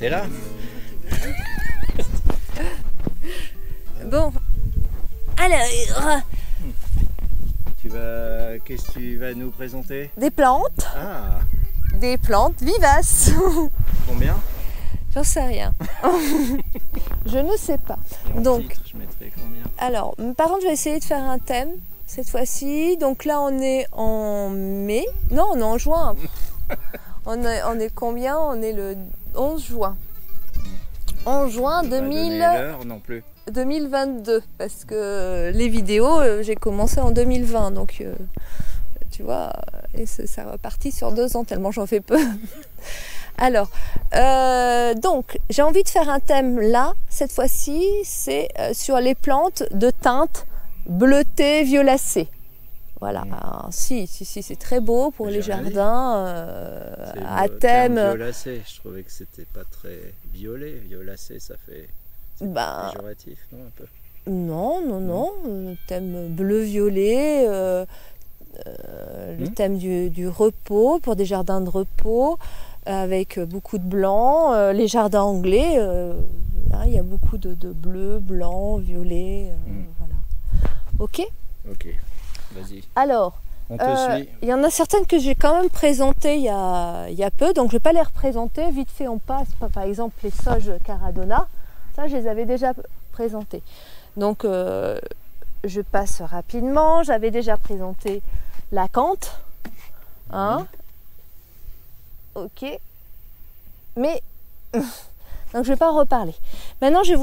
T'es là? Bon, alors, Qu'est-ce que tu vas nous présenter? des plantes vivaces. Combien? J'en sais rien. Je ne sais pas. Et en Donc, titre, je mettrais combien? alors, par contre, je vais essayer de faire un thème cette fois-ci. Donc là, on est en mai. Non, on est en juin. On est combien? On est le 11 juin. 11 juin 2022. Parce que les vidéos, j'ai commencé en 2020. Donc, tu vois, et ça repartit sur 2 ans tellement j'en fais peu. Alors, donc, j'ai envie de faire un thème là, cette fois-ci, c'est sur les plantes de teinte bleutée, violacée. Voilà, alors, si, c'est très beau pour les jardins, à thème. Violacé, je trouvais que c'était pas très violet. Violacé, ça fait péjoratif, non, un peu? Non, thème bleu-violet, le thème du repos, pour des jardins de repos, avec beaucoup de blanc. Les jardins anglais, il y a beaucoup de bleu, blanc, violet, voilà. Ok? Ok, vas-y. Alors, on te suit. Il y en a certaines que j'ai quand même présentées il y a peu, donc je ne vais pas les représenter. Vite fait, on passe, par exemple, les sauges Caradonna. Ça, je les avais déjà présentées. Donc, je passe rapidement. J'avais déjà présenté l'acanthe. Hein? Ok. Mais, donc je ne vais pas en reparler. Maintenant, j'ai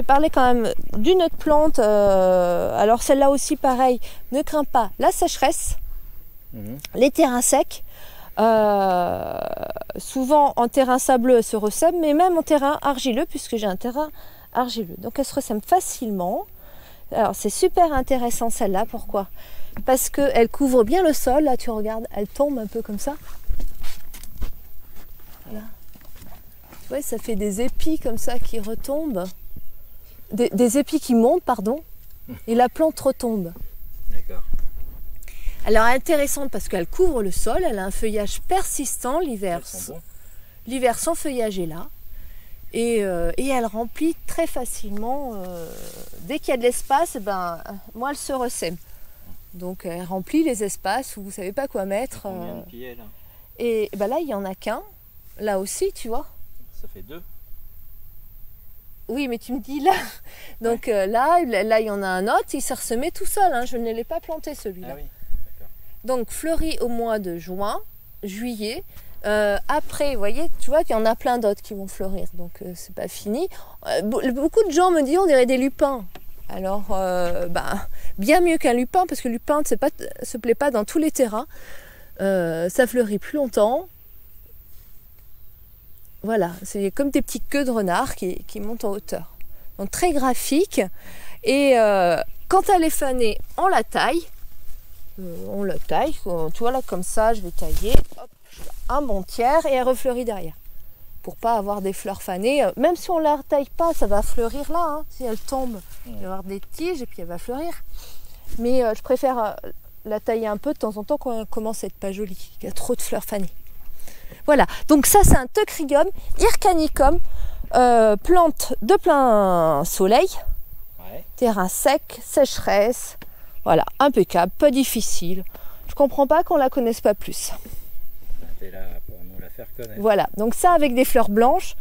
parlé quand même d'une autre plante. Alors, celle-là aussi, pareil, ne crains pas la sécheresse, les terrains secs. Souvent en terrain sableux, elle se ressème, mais même en terrain argileux, puisque j'ai un terrain argileux. Donc elle se ressème facilement. Alors c'est super intéressant celle-là. Pourquoi? Parce qu'elle couvre bien le sol. Là tu regardes, elle tombe un peu comme ça. Voilà. Tu vois, ça fait des épis comme ça qui retombent. Des épis qui montent, pardon. Et la plante retombe. D'accord. Alors intéressante parce qu'elle couvre le sol, elle a un feuillage persistant l'hiver. L'hiver son feuillage est là. Et elle remplit très facilement. Dès qu'il y a de l'espace, moi elle se ressème. Donc elle remplit les espaces où vous ne savez pas quoi mettre. Combien de pieds là? Et là il n'y en a qu'un. Là aussi, tu vois. Ça fait 2. Oui, mais tu me dis là. Donc là, il y en a un autre, il s'est ressemé tout seul. Hein. Je ne l'ai pas planté celui-là. Ah oui. Donc fleurit au mois de juin, juillet. Après, vous voyez, tu vois qu'il y en a plein d'autres qui vont fleurir, donc c'est pas fini. Beaucoup de gens me disent on dirait des lupins. Alors, bien mieux qu'un lupin, parce que le lupin ne se plaît pas dans tous les terrains. Ça fleurit plus longtemps. Voilà, c'est comme des petites queues de renard qui montent en hauteur. Donc très graphique. Et quand elle est fanée, on la taille. On la taille, tu vois là comme ça, je vais tailler hop, un bon tiers et elle refleurit derrière. Pour pas avoir des fleurs fanées, même si on la taille pas, ça va fleurir là. Hein. Si elle tombe, il va y avoir des tiges et puis elle va fleurir. Mais je préfère la tailler un peu de temps en temps quand elle commence à être pas jolie. Il y a trop de fleurs fanées. Voilà, donc ça c'est un Teucrium hircanicum, plante de plein soleil, terrain sec, sécheresse. Voilà, impeccable, pas difficile. Je comprends pas qu'on la connaisse pas plus. T'es là pour nous la faire connaître. Voilà, donc ça avec des fleurs blanches.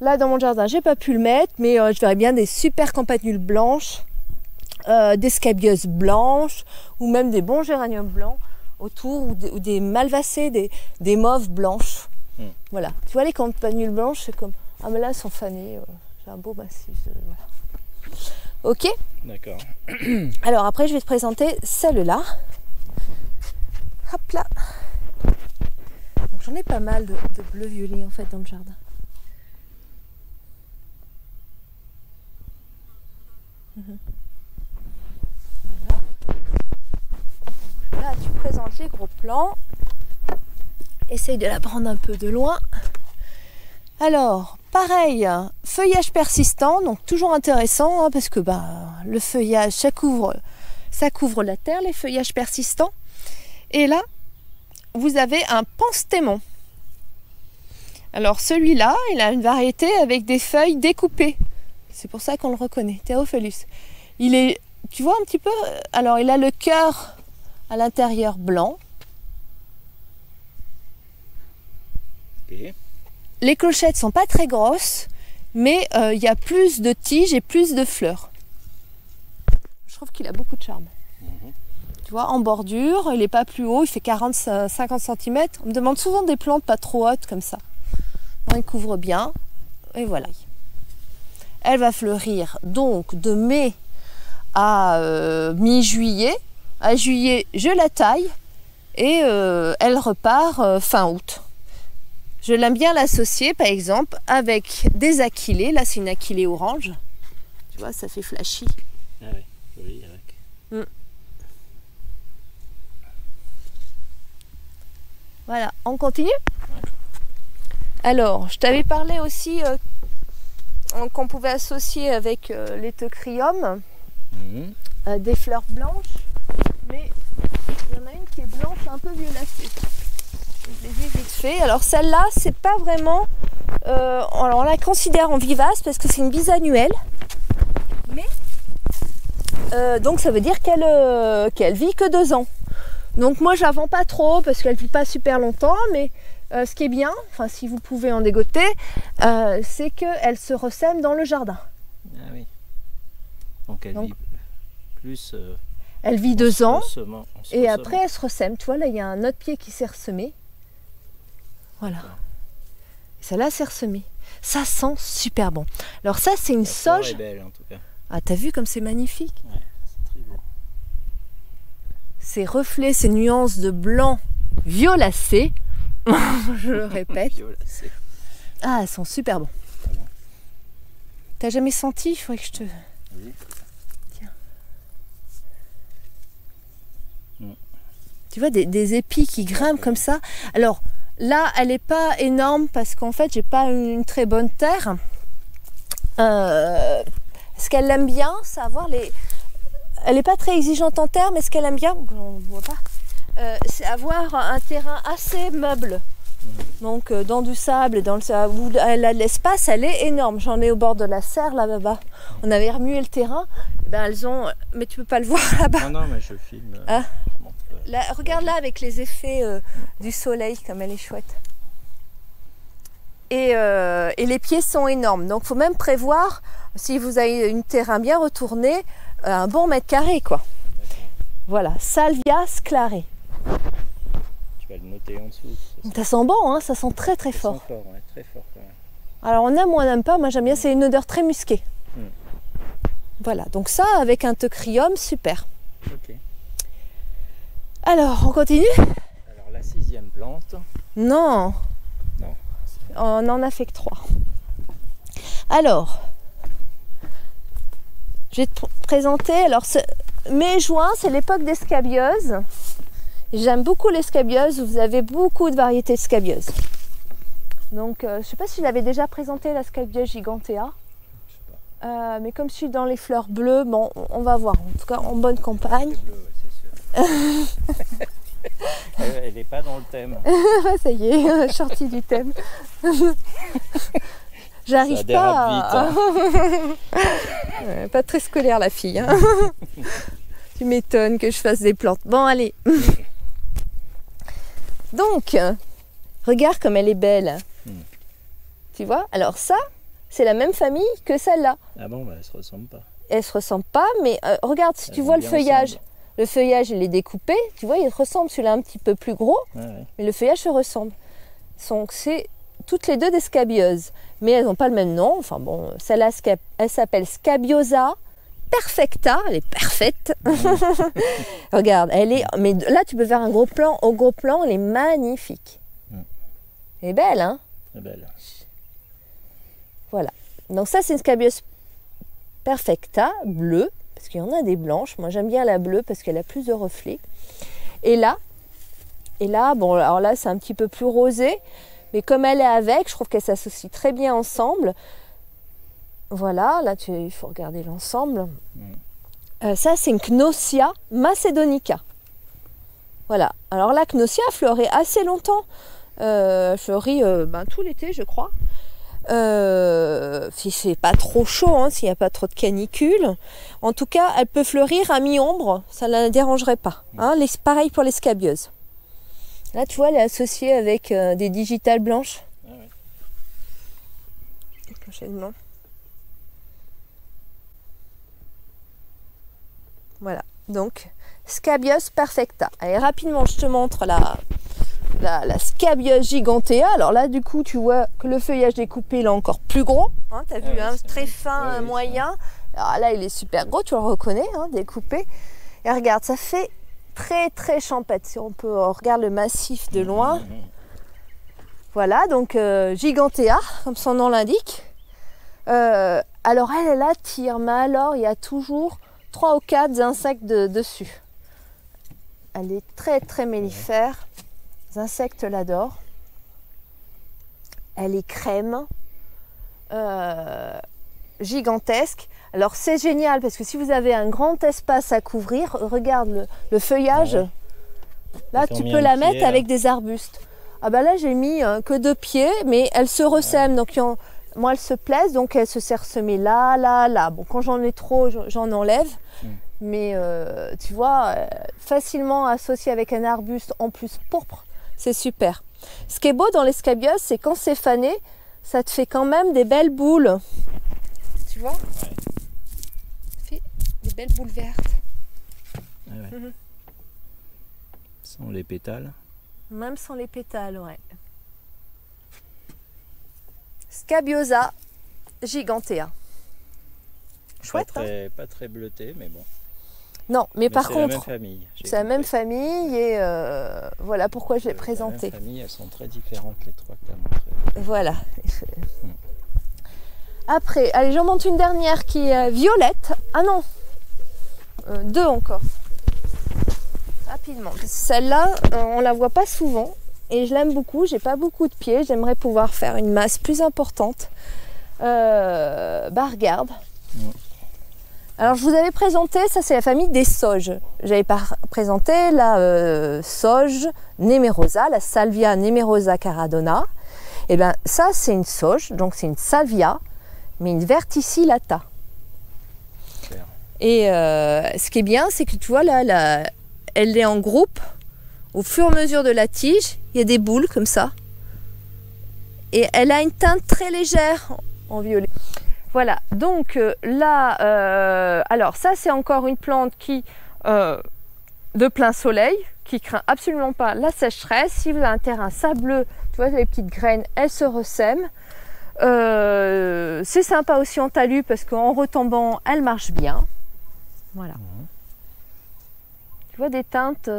Là dans mon jardin, j'ai pas pu le mettre, mais je verrais bien des super campanules blanches, des scabieuses blanches, ou même des bons géraniums blancs autour, ou des malvacées, des mauves blanches. Voilà, tu vois les campanules blanches, c'est comme, ah mais là elles sont fanées, j'ai un beau massif. Voilà. Ok? D'accord. Alors après je vais te présenter celle-là. Hop là. J'en ai pas mal de bleu violet en fait dans le jardin. Voilà. Là tu présentes les gros plans. Essaye de la prendre un peu de loin. Alors, pareil, feuillage persistant, donc toujours intéressant, hein, parce que le feuillage, ça couvre la terre, les feuillages persistants. Et là, vous avez un penstémon. Alors celui-là, il a une variété avec des feuilles découpées. C'est pour ça qu'on le reconnaît, Théophilus. Il est, tu vois un petit peu, alors il a le cœur à l'intérieur blanc. Okay. Les clochettes sont pas très grosses, mais il y a plus de tiges et plus de fleurs. Je trouve qu'il a beaucoup de charme. Tu vois, en bordure, il n'est pas plus haut, il fait 40-50 cm. On me demande souvent des plantes pas trop hautes comme ça. On il couvre bien, et voilà. Elle va fleurir donc de mai à mi-juillet. À juillet, je la taille et elle repart fin août. Je l'aime bien l'associer, par exemple, avec des achillées. Là, c'est une achillée orange. Tu vois, ça fait flashy. Ah oui, joli avec. Voilà, on continue ? Ouais. Alors, je t'avais parlé aussi qu'on pouvait associer avec les teucriums des fleurs blanches, mais il y en a une qui est blanche un peu violacée. Je l'ai vu vite fait. Alors celle-là, c'est pas vraiment... alors on la considère en vivace parce que c'est une bisannuelle, mais donc ça veut dire qu'elle vit que 2 ans. Donc moi je la vends pas trop parce qu'elle vit pas super longtemps, mais ce qui est bien, enfin si vous pouvez en dégoter, c'est qu'elle se ressème dans le jardin. Ah oui. Donc elle vit plus... elle vit 2 ans et ressemme. après elle se ressème. Tu vois là il y a un autre pied qui s'est ressemé. Voilà. Celle-là s'est ressemée. Ça sent super bon. Alors ça c'est une sauge. Elle est belle en tout cas. Ah t'as vu comme c'est magnifique. Ouais, c'est très beau. Ces reflets, ces nuances de blanc violacé. Je le répète. Violacé. Ah elles sont super bons. Voilà. T'as jamais senti? Il faudrait que je te... Oui. Tu vois, des épis qui grimpent comme ça. Alors là, elle n'est pas énorme parce qu'en fait, j'ai pas une très bonne terre. Ce qu'elle aime bien, c'est avoir les... Elle n'est pas très exigeante en terre, mais ce qu'elle aime bien, on ne voit pas, c'est avoir un terrain assez meuble. Donc dans du sable et dans le sable, où elle a de l'espace, elle est énorme. J'en ai au bord de la serre là-bas. On avait remué le terrain. Ben, elles ont... Mais tu peux pas le voir là-bas. Non, mais je filme. Ah. Là, regarde là avec les effets du soleil, comme elle est chouette. Et les pieds sont énormes. Donc il faut même prévoir, si vous avez un terrain bien retourné, un bon mètre carré, quoi. Voilà, Salvia sclare. Tu vas le noter en dessous. Ça sent bon, hein, ça sent très très fort. Ça sent fort, ouais, très fort quand même. Alors on aime ou on n'aime pas, moi j'aime bien, c'est une odeur très musquée. Voilà, donc ça avec un teucrium, super. Ok. Alors, on continue? Alors la 6e plante. Non. Non. On n'en a fait que 3. Alors, je vais te présenter. Alors, mai-juin, c'est l'époque des scabieuses. J'aime beaucoup les scabieuses. Vous avez beaucoup de variétés de scabieuses. Donc, je ne sais pas si je l'avais déjà présenté, la scabieuse gigantea. Je sais pas. Mais comme je suis dans les fleurs bleues, bon, on va voir. En tout cas, en bonne campagne. Elle n'est pas dans le thème. Ça y est, sortie du thème. J'arrive pas pas très scolaire la fille. Hein. Tu m'étonnes que je fasse des plantes. Bon, allez. Donc, regarde comme elle est belle. Tu vois? Alors ça, c'est la même famille que celle-là. Ah bon, bah, elle se ressemble pas. Elle se ressemble pas, mais regarde, si tu vois le feuillage. Ensemble. Le feuillage, il est découpé. Tu vois, il ressemble. Celui-là un petit peu plus gros. Ouais. Mais le feuillage se ressemble. Donc, c'est toutes les deux des scabieuses. Mais elles n'ont pas le même nom. Enfin bon, celle-là, elle s'appelle Scabiosa perfecta. Elle est parfaite. Regarde, elle est... Mais là, tu peux faire un gros plan. Au gros plan, elle est magnifique. Elle est belle, hein? Elle est belle. Voilà. Donc ça, c'est une Scabieuse perfecta, bleue. Parce qu'il y en a des blanches. Moi, j'aime bien la bleue parce qu'elle a plus de reflets. Et là, bon, alors là, c'est un petit peu plus rosé. Mais comme elle est avec, je trouve qu'elle s'associe très bien ensemble. Voilà, là, il faut regarder l'ensemble. Ça, c'est une Cnosia macedonica. Voilà. Alors la Cnosia fleurait assez longtemps. fleurit tout l'été, je crois. Si c'est pas trop chaud, hein, s'il n'y a pas trop de canicule. En tout cas, elle peut fleurir à mi-ombre, ça ne la dérangerait pas. Hein. Pareil pour les scabieuses. Là, tu vois, elle est associée avec des digitales blanches. Ah ouais. Voilà, donc Scabious perfecta. Allez, rapidement, je te montre la Scabious gigantea. Alors là, du coup, tu vois que le feuillage découpé, il est encore plus gros. Hein, tu as vu, hein, très fin, moyen. Alors là, il est super gros, tu le reconnais, hein, découpé. Et regarde, ça fait très très champêtre. Si on regarde le massif de loin. Voilà, donc gigantea, comme son nom l'indique. Alors elle attire, mais alors il y a toujours 3 ou 4 insectes dessus. Elle est très très mellifère. Les insectes l'adorent. Elle est crème. Gigantesque. Alors c'est génial parce que si vous avez un grand espace à couvrir, regarde le feuillage. Ouais. Là tu peux la mettre avec des arbustes. Ah bah là j'ai mis que 2 pieds, mais elle se ressème. Donc moi elle se plaise, donc elle se sert semée là. Bon, quand j'en ai trop, j'en enlève. Mais tu vois, facilement associé avec un arbuste en plus pourpre, c'est super. Ce qui est beau dans les scabieuses, c'est quand c'est fané, ça te fait quand même des belles boules. Tu vois, ça fait des belles boules vertes. Ah ouais. Sans les pétales. Même sans les pétales, ouais. Scabiosa gigantea. Chouette, pas très bleuté, mais bon. Non, mais par contre, c'est la même famille et voilà pourquoi je l'ai présenté. La même famille, elles sont très différentes les 3 que tu as montrées. Voilà. Après, allez, j'en montre une dernière qui est violette. Ah non, 2 encore. Rapidement. Celle-là, on la voit pas souvent et je l'aime beaucoup. J'ai pas beaucoup de pieds. J'aimerais pouvoir faire une masse plus importante. Regarde. Alors je vous avais présenté, ça c'est la famille des sauges. J'avais présenté la sauge némérosa, la salvia némérosa caradona. Et bien ça c'est une sauge, donc c'est une salvia, mais une verticillata. Et ce qui est bien, c'est que tu vois là, elle est en groupe. Au fur et à mesure de la tige, il y a des boules comme ça. Et elle a une teinte très légère en violet. Voilà, donc là, alors ça c'est encore une plante qui, de plein soleil, qui craint absolument pas la sécheresse. Si vous avez un terrain sableux, tu vois les petites graines, elles se ressèment. C'est sympa aussi en talus parce qu'en retombant, elle marche bien. Voilà. Tu vois des teintes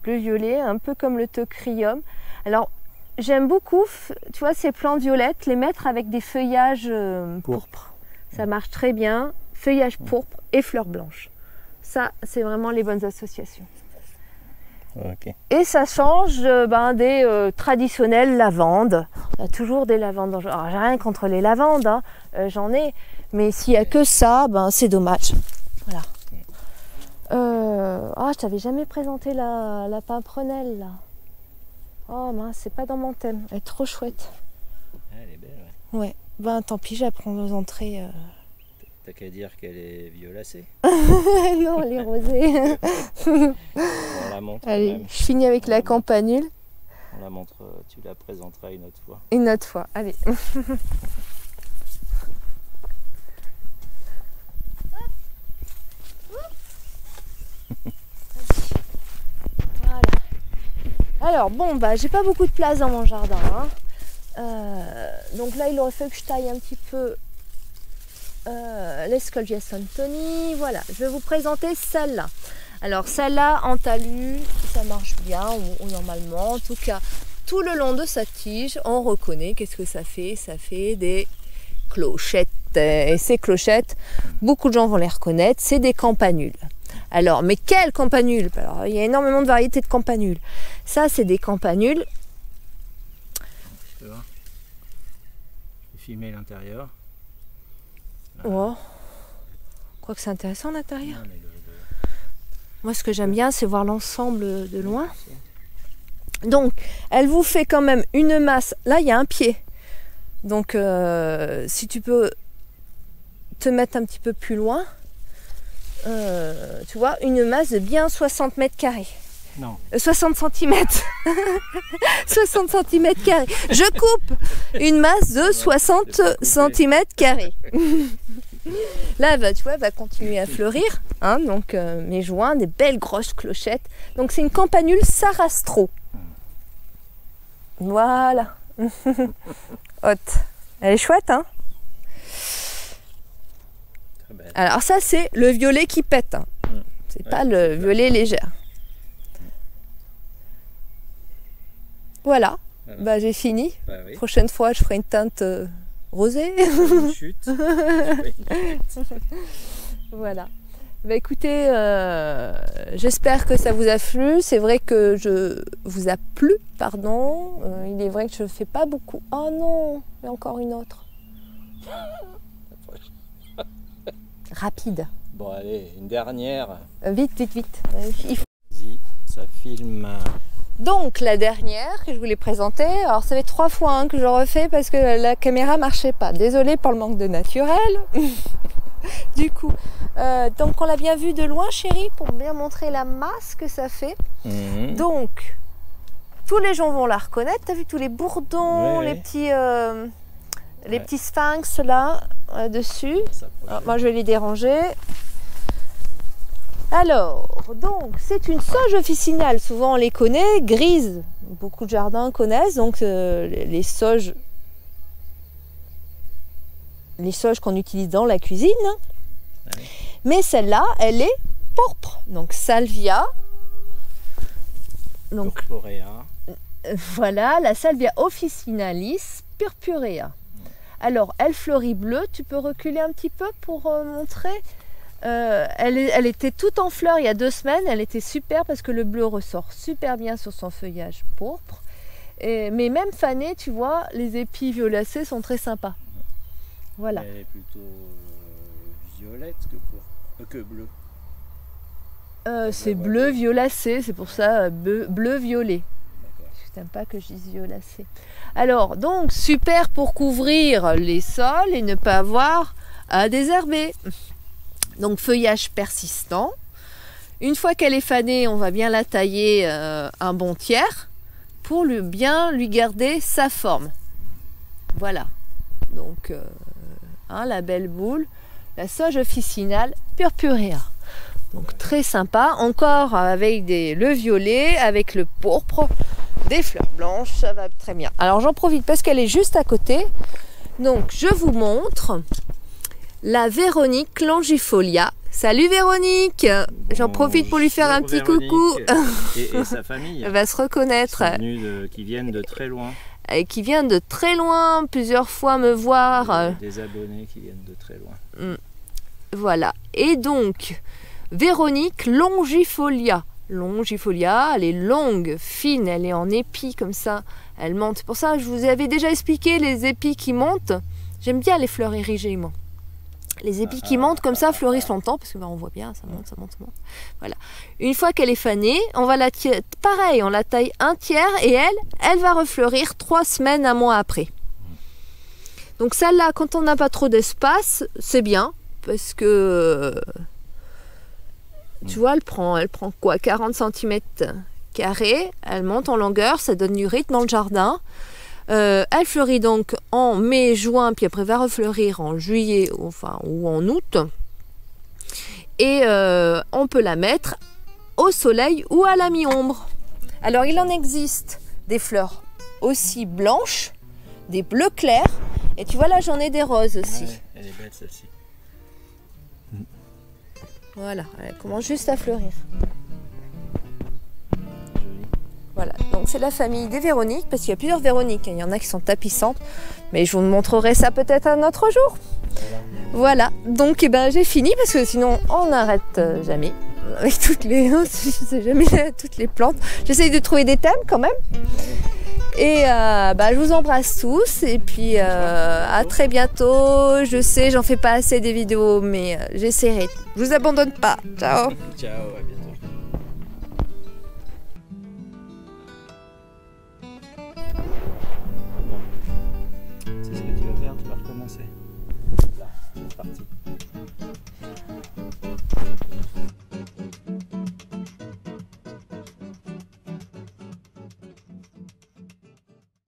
bleu violet, un peu comme le teucrium. Alors j'aime beaucoup, tu vois, ces plantes violettes, les mettre avec des feuillages pourpres. Ça marche très bien. Feuillage pourpre et fleurs blanches. Ça, c'est vraiment les bonnes associations. Okay. Et ça change des traditionnelles lavandes. Il y a toujours des lavandes. Alors, j'ai rien contre les lavandes, hein. J'en ai. Mais s'il n'y a que ça, c'est dommage. Voilà. Je t'avais jamais présenté la pimprenelle, là. Oh mince, c'est pas dans mon thème. Elle est trop chouette. Elle est belle, ouais. Ouais, tant pis, je la prends aux entrées. T'as qu'à dire qu'elle est violacée. Non, elle est rosée. On la montre. Allez, même. Je finis avec la campanule. On la montre, tu la présenteras une autre fois. Une autre fois, allez. Alors bon, j'ai pas beaucoup de place dans mon jardin, hein. Donc là il aurait fallu que je taille un petit peu l'Escolgia Santoni. Voilà, je vais vous présenter celle-là. Alors celle-là en talus, ça marche bien, ou normalement, en tout cas tout le long de sa tige, on reconnaît qu'est-ce que ça fait. Ça fait des clochettes, et ces clochettes, beaucoup de gens vont les reconnaître, c'est des campanules. Alors, mais quelles campanules? Alors, il y a énormément de variétés de campanules. Ça, c'est des campanules. Je vais filmer l'intérieur. Oh. Je crois que c'est intéressant l'intérieur. Moi, ce que j'aime bien, c'est voir l'ensemble de loin. Donc, elle vous fait quand même une masse. Là, il y a un pied. Donc, si tu peux te mettre un petit peu plus loin, tu vois, une masse de bien 60 mètres carrés. Non. 60 cm. 60 cm carrés. Je coupe une masse de 60 cm carrés. Là, tu vois, elle va continuer à fleurir. Hein, donc, mes joints, des belles grosses clochettes. Donc, c'est une campanule Sarastro. Voilà. Haute. Elle est chouette, hein? Alors, ça, c'est le violet qui pète. Hein. C'est pas le violet légère. Voilà. Bah, j'ai fini. Bah, oui. Prochaine fois, je ferai une teinte rosée. Une chute. Voilà. Bah, écoutez, j'espère que ça vous a plu. C'est vrai que vous a plu, pardon. Il est vrai que je ne fais pas beaucoup. Oh non, il y a encore une autre. Rapide. Bon, allez, une dernière. Vite, vite, vite. Vas-y, ça filme. Donc, la dernière que je voulais présenter, alors ça fait 3 fois hein, que je refais parce que la caméra marchait pas. Désolée pour le manque de naturel. Du coup, donc on l'a bien vu de loin, chérie, pour bien montrer la masse que ça fait. Donc, tous les gens vont la reconnaître. T'as vu tous les bourdons, les petits sphinx là, dessus. Alors, moi, je vais les déranger. Alors, donc, c'est une sauge officinale. Souvent, on les connaît, grises. Beaucoup de jardins connaissent. Donc, les sauges qu'on utilise dans la cuisine. Ouais. Mais celle-là, elle est pourpre. Donc, salvia. Donc, purpurea. Voilà, la salvia officinalis purpurea. Alors, elle fleurit bleue. Tu peux reculer un petit peu pour montrer. Elle était toute en fleurs il y a 2 semaines. Elle était super parce que le bleu ressort super bien sur son feuillage pourpre. Mais même fanée, tu vois, les épis violacés sont très sympas. Voilà. Elle est plutôt violette que bleue. C'est bleu violacé, c'est pour ça bleu violet. Je n'aime pas que je dise violacé. Alors, donc, super pour couvrir les sols et ne pas avoir à désherber. Donc, feuillage persistant. Une fois qu'elle est fanée, on va bien la tailler un bon tiers pour bien lui garder sa forme. Voilà. Donc, la belle boule, la sauge officinale purpurea. Donc, très sympa. Encore avec le violet, avec le pourpre, des fleurs blanches, ça va très bien. Alors, j'en profite parce qu'elle est juste à côté. Donc, je vous montre la Véronique Longifolia. Salut Véronique. J'en profite pour lui faire un petit coucou. Et sa famille. Elle va se reconnaître. Qui viennent de très loin. Et qui viennent de très loin, plusieurs fois me voir. Des abonnés qui viennent de très loin. Voilà. Et donc, Véronique Longifolia. Longifolia, elle est longue, fine, elle est en épis comme ça. Elle monte. C'est pour ça que je vous avais déjà expliqué les épis qui montent. J'aime bien les fleurs érigées, moi. Les épis qui montent comme ça fleurissent longtemps parce que on voit bien, ça monte, ça monte, ça monte. Voilà. Une fois qu'elle est fanée, on va la pareil, on la taille un tiers et elle va refleurir 3 semaines, 1 mois après. Donc celle-là, quand on n'a pas trop d'espace, c'est bien parce que tu vois, elle prend quoi, 40 cm carrés, elle monte en longueur, ça donne du rythme dans le jardin. Elle fleurit donc en mai, juin, puis après va refleurir en juillet ou en août. Et on peut la mettre au soleil ou à la mi-ombre. Alors il en existe des fleurs aussi blanches, des bleus clairs. Et tu vois là j'en ai des roses aussi. Ouais, elle est belle celle-ci. Voilà, elle commence juste à fleurir. Voilà, donc c'est la famille des Véroniques, parce qu'il y a plusieurs Véroniques, il y en a qui sont tapissantes, mais je vous montrerai ça peut-être un autre jour. Voilà, donc j'ai fini, parce que sinon on n'arrête jamais, avec toutes les plantes. J'essaye de trouver des thèmes quand même. Et je vous embrasse tous, et puis à très bientôt. Je sais, j'en fais pas assez des vidéos, mais j'essaierai. Je vous abandonne pas. Ciao. Ciao, à bientôt. regarde, tu vas recommencer. Là, c'est parti.